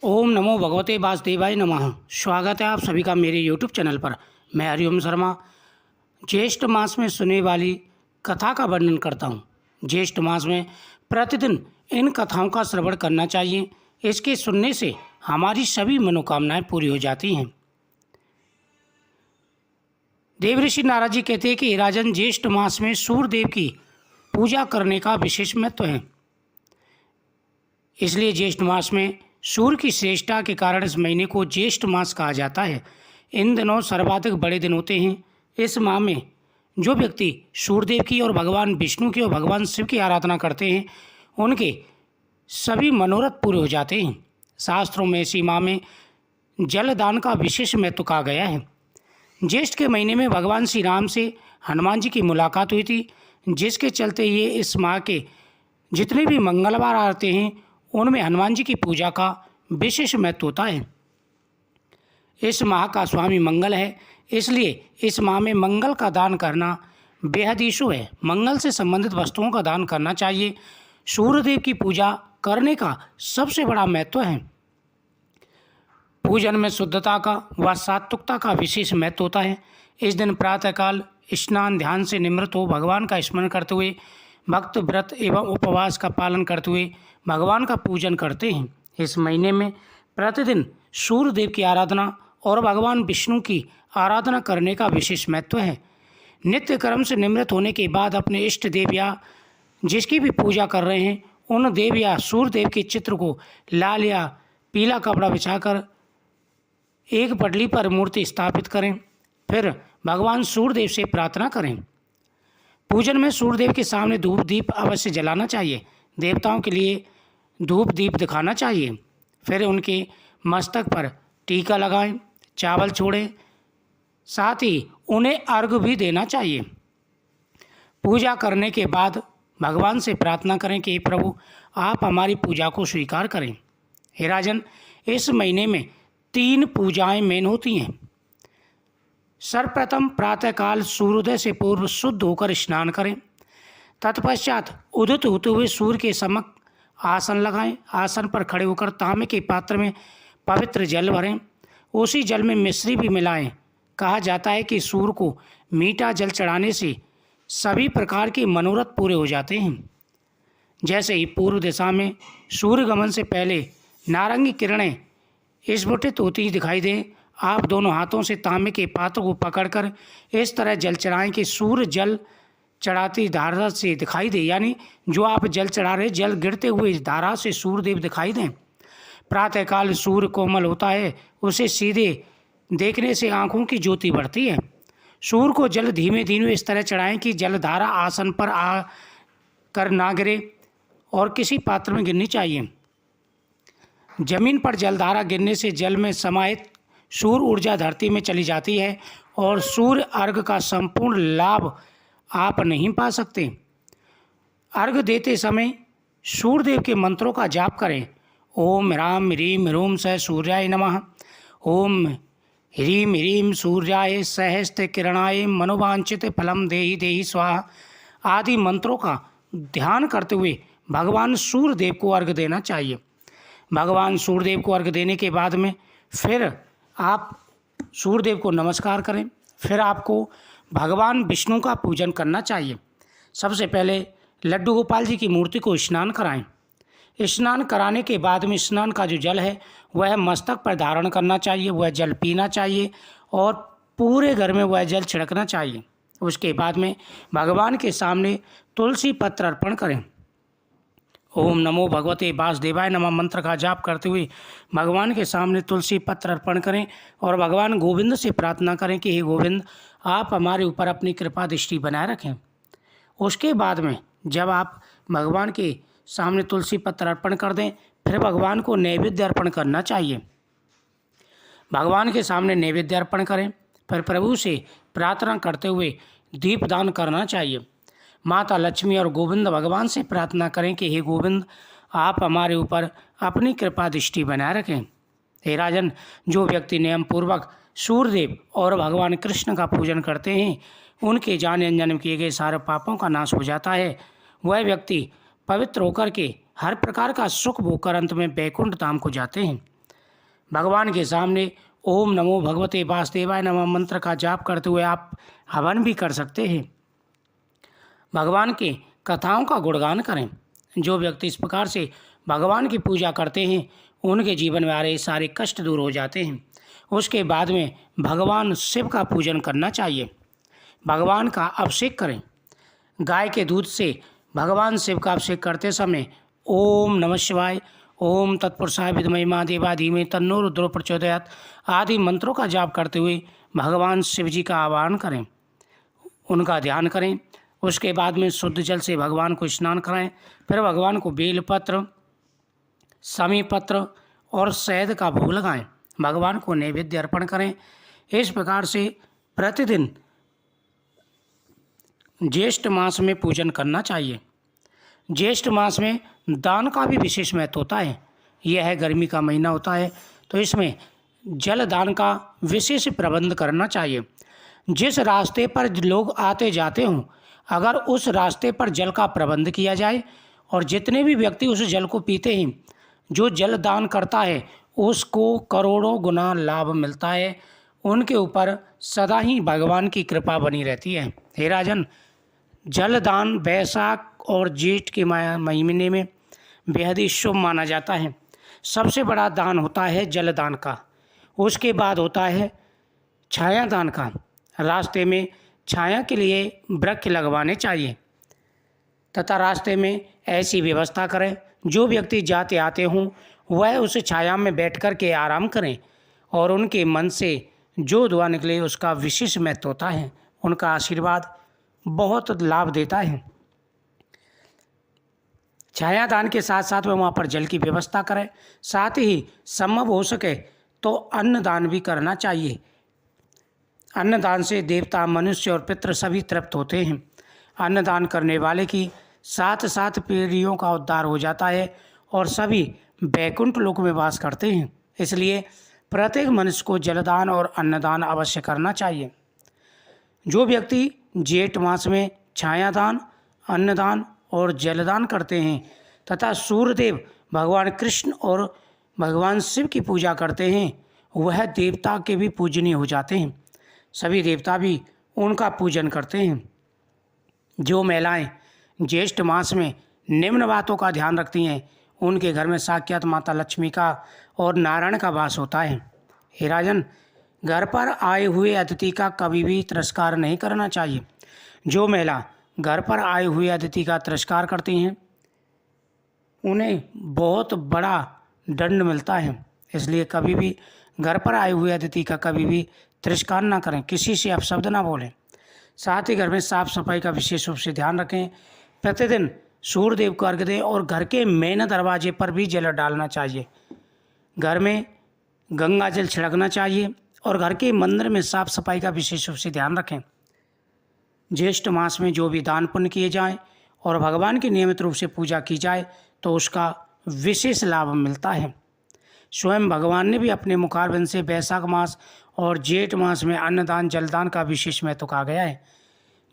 ओम नमो भगवते वासुदेवाय नमः। स्वागत है आप सभी का मेरे यूट्यूब चैनल पर। मैं हरिओम शर्मा ज्येष्ठ मास में सुनने वाली कथा का वर्णन करता हूँ। ज्येष्ठ मास में प्रतिदिन इन कथाओं का श्रवण करना चाहिए। इसके सुनने से हमारी सभी मनोकामनाएं पूरी हो जाती हैं। देवऋषि नारद जी कहते हैं कि हे राजन, ज्येष्ठ मास में सूर्यदेव की पूजा करने का विशेष महत्व है। इसलिए ज्येष्ठ मास में सूर्य की श्रेष्ठता के कारण इस महीने को ज्येष्ठ मास कहा जाता है। इन दिनों सर्वाधिक बड़े दिन होते हैं। इस माह में जो व्यक्ति सूर्यदेव की और भगवान विष्णु की और भगवान शिव की आराधना करते हैं, उनके सभी मनोरथ पूरे हो जाते हैं। शास्त्रों में इसी माह में जलदान का विशेष महत्व कहा गया है। ज्येष्ठ के महीने में भगवान श्री राम से हनुमान जी की मुलाकात हुई थी, जिसके चलते ये इस माह के जितने भी मंगलवार आते हैं उनमें हनुमान जी की पूजा का विशेष महत्व होता है। इस माह का स्वामी मंगल है, इसलिए इस माह में मंगल का दान करना बेहद ही शुभ है। मंगल से संबंधित वस्तुओं का दान करना चाहिए। सूर्यदेव की पूजा करने का सबसे बड़ा महत्व है। पूजन में शुद्धता का व सात्विकता का विशेष महत्व होता है। इस दिन प्रातःकाल स्नान ध्यान से निवृत्त हो भगवान का स्मरण करते हुए भक्त व्रत एवं उपवास का पालन करते हुए भगवान का पूजन करते हैं। इस महीने में प्रतिदिन सूर्यदेव की आराधना और भगवान विष्णु की आराधना करने का विशेष महत्व है। नित्य कर्म से निवृत्त होने के बाद अपने इष्ट देव या जिसकी भी पूजा कर रहे हैं उन देव या सूर्यदेव के चित्र को लाल या पीला कपड़ा बिछाकर एक पटली पर मूर्ति स्थापित करें। फिर भगवान सूर्यदेव से प्रार्थना करें। पूजन में सूर्यदेव के सामने धूप दीप अवश्य जलाना चाहिए। देवताओं के लिए धूप दीप दिखाना चाहिए। फिर उनके मस्तक पर टीका लगाएं, चावल छोड़ें, साथ ही उन्हें अर्घ्य भी देना चाहिए। पूजा करने के बाद भगवान से प्रार्थना करें कि प्रभु आप हमारी पूजा को स्वीकार करें। हे राजन, इस महीने में 3 पूजाएं मेन होती हैं। सर्वप्रथम प्रातःकाल सूर्योदय से पूर्व शुद्ध होकर स्नान करें। तत्पश्चात उदित होते हुए सूर्य के समक्ष आसन लगाएं। आसन पर खड़े होकर तांबे के पात्र में पवित्र जल भरें। उसी जल में मिश्री भी मिलाएं। कहा जाता है कि सूर्य को मीठा जल चढ़ाने से सभी प्रकार के मनोरथ पूरे हो जाते हैं। जैसे ही पूर्व दिशा में सूर्य गमन से पहले नारंगी किरणें स्फुटित होती दिखाई दें, आप दोनों हाथों से तांबे के पात्र को पकड़कर इस तरह जल चढ़ाएं कि सूर्य जल चढ़ाती धारा से दिखाई दे, यानी जो आप जल चढ़ा रहे जल गिरते हुए इस धारा से सूर्यदेव दिखाई दें। प्रातःकाल सूर्य कोमल होता है, उसे सीधे देखने से आंखों की ज्योति बढ़ती है। सूर्य को जल धीमे धीमे इस तरह चढ़ाएं कि जलधारा आसन पर आ कर ना गिरे और किसी पात्र में गिरनी चाहिए। जमीन पर जलधारा गिरने से जल में समाहित सूर्य ऊर्जा धरती में चली जाती है और सूर्य अर्घ का संपूर्ण लाभ आप नहीं पा सकते। अर्घ देते समय सूर्यदेव के मंत्रों का जाप करें। ओम ह्राम ह्रीम ह्रूम स सूर्याय नमः। ओम ह्रीम ह्रीम सूर्याय सहस्त्र किरणाय मनोवांछित फलम देहि देहि स्वाहा आदि मंत्रों का ध्यान करते हुए भगवान सूर्यदेव को अर्घ देना चाहिए। भगवान सूर्यदेव को अर्घ देने के बाद में फिर आप सूर्यदेव को नमस्कार करें। फिर आपको भगवान विष्णु का पूजन करना चाहिए। सबसे पहले लड्डू गोपाल जी की मूर्ति को स्नान कराएं। स्नान कराने के बाद में स्नान का जो जल है वह मस्तक पर धारण करना चाहिए, वह जल पीना चाहिए और पूरे घर में वह जल छिड़कना चाहिए। उसके बाद में भगवान के सामने तुलसी पत्र अर्पण करें। ओम नमो भगवते वासुदेवाय नमः मंत्र का जाप करते हुए भगवान के सामने तुलसी पत्र अर्पण करें और भगवान गोविंद से प्रार्थना करें कि हे गोविंद, आप हमारे ऊपर अपनी कृपा दृष्टि बनाए रखें। उसके बाद में जब आप भगवान के सामने तुलसी पत्र अर्पण कर दें, फिर भगवान को नैवेद्य अर्पण करना चाहिए। भगवान के सामने नैवेद्य अर्पण करें, फिर प्रभु से प्रार्थना करते हुए दीपदान करना चाहिए। माता लक्ष्मी और गोविंद भगवान से प्रार्थना करें कि हे गोविंद, आप हमारे ऊपर अपनी कृपा दृष्टि बनाए रखें। हे राजन, जो व्यक्ति नियम पूर्वक सूर्यदेव और भगवान कृष्ण का पूजन करते हैं उनके जाने अनजाने किए गए सारे पापों का नाश हो जाता है। वह व्यक्ति पवित्र होकर के हर प्रकार का सुख भोग कर अंत में वैकुंठ धाम को जाते हैं। भगवान के सामने ओम नमो भगवते वासुदेवाय नमः मंत्र का जाप करते हुए आप हवन भी कर सकते हैं। भगवान के कथाओं का गुणगान करें। जो व्यक्ति इस प्रकार से भगवान की पूजा करते हैं उनके जीवन में आ रहे सारे कष्ट दूर हो जाते हैं। उसके बाद में भगवान शिव का पूजन करना चाहिए। भगवान का अभिषेक करें। गाय के दूध से भगवान शिव का अभिषेक करते समय ओम नमः शिवाय, ओम तत्पुरुषाय विद्महे महादेवाय धीमहि तन्नो रुद्रो प्रचोदयात् आदि मंत्रों का जाप करते हुए भगवान शिव जी का आह्वान करें, उनका ध्यान करें। उसके बाद में शुद्ध जल से भगवान को स्नान कराएं। फिर भगवान को बेलपत्र, समी पत्र और शहद का भोग लगाएं। भगवान को नैवेद्य अर्पण करें। इस प्रकार से प्रतिदिन ज्येष्ठ मास में पूजन करना चाहिए। ज्येष्ठ मास में दान का भी विशेष महत्व होता है। यह है गर्मी का महीना होता है, तो इसमें जल दान का विशेष प्रबंध करना चाहिए। जिस रास्ते पर लोग आते जाते हों, अगर उस रास्ते पर जल का प्रबंध किया जाए और जितने भी व्यक्ति उस जल को पीते हैं, जो जल दान करता है उसको करोड़ों गुना लाभ मिलता है। उनके ऊपर सदा ही भगवान की कृपा बनी रहती है। हे राजन, जल दान वैशाख और जेठ के महीने में बेहद ही शुभ माना जाता है। सबसे बड़ा दान होता है जल दान का, उसके बाद होता है छाया दान का। रास्ते में छाया के लिए वृक्ष लगवाने चाहिए तथा रास्ते में ऐसी व्यवस्था करें जो व्यक्ति जाते आते हों वह उस छाया में बैठ कर के आराम करें और उनके मन से जो दुआ निकले उसका विशेष महत्व होता है। उनका आशीर्वाद बहुत लाभ देता है। छायादान के साथ साथ वह वहाँ पर जल की व्यवस्था करें। साथ ही संभव हो सके तो अन्नदान भी करना चाहिए। अन्नदान से देवता, मनुष्य और पितृ सभी तृप्त होते हैं। अन्नदान करने वाले की साथ साथ पीढ़ियों का उद्धार हो जाता है और सभी वैकुंठ लोक में वास करते हैं। इसलिए प्रत्येक मनुष्य को जलदान और अन्नदान अवश्य करना चाहिए। जो व्यक्ति जेठ मास में छायादान, अन्नदान और जलदान करते हैं तथा सूर्यदेव, भगवान कृष्ण और भगवान शिव की पूजा करते हैं, वह देवता के भी पूजनीय हो जाते हैं। सभी देवता भी उनका पूजन करते हैं। जो महिलाएं ज्येष्ठ मास में निम्न बातों का ध्यान रखती हैं उनके घर में साक्षात माता लक्ष्मी का और नारायण का वास होता है। हे राजन, घर पर आए हुए अतिथि का कभी भी तिरस्कार नहीं करना चाहिए। जो महिला घर पर आए हुए अतिथि का तिरस्कार करती हैं उन्हें बहुत बड़ा दंड मिलता है। इसलिए कभी भी घर पर आए हुए अतिथि का कभी भी तिरस्कार ना करें, किसी से अपशब्द ना बोलें। साथ ही घर में साफ सफाई का विशेष रूप से ध्यान रखें। प्रतिदिन सूर्यदेव को अर्घ्य दें और घर के मेन दरवाजे पर भी जल डालना चाहिए। घर में गंगा जल छिड़कना चाहिए और घर के मंदिर में साफ सफाई का विशेष रूप से ध्यान रखें। ज्येष्ठ मास में जो भी दान पुण्य किए जाएं और भगवान की नियमित रूप से पूजा की जाए तो उसका विशेष लाभ मिलता है। स्वयं भगवान ने भी अपने मुखारबिंद से वैशाख मास और जेठ मास में अन्नदान, जलदान का विशेष महत्व कहा गया है।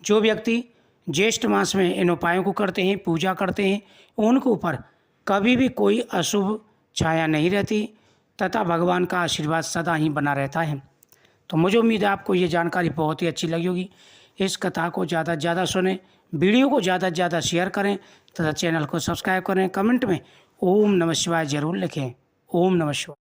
जो व्यक्ति ज्येष्ठ मास में इन उपायों को करते हैं, पूजा करते हैं, उनके ऊपर कभी भी कोई अशुभ छाया नहीं रहती तथा भगवान का आशीर्वाद सदा ही बना रहता है। तो मुझे उम्मीद है आपको ये जानकारी बहुत ही अच्छी लगी होगी। इस कथा को ज़्यादा से ज़्यादा सुनें, वीडियो को ज़्यादा से ज़्यादा शेयर करें तथा चैनल को सब्सक्राइब करें। कमेंट में ओम नमः शिवाय जरूर लिखें। ओम नमः शिवाय।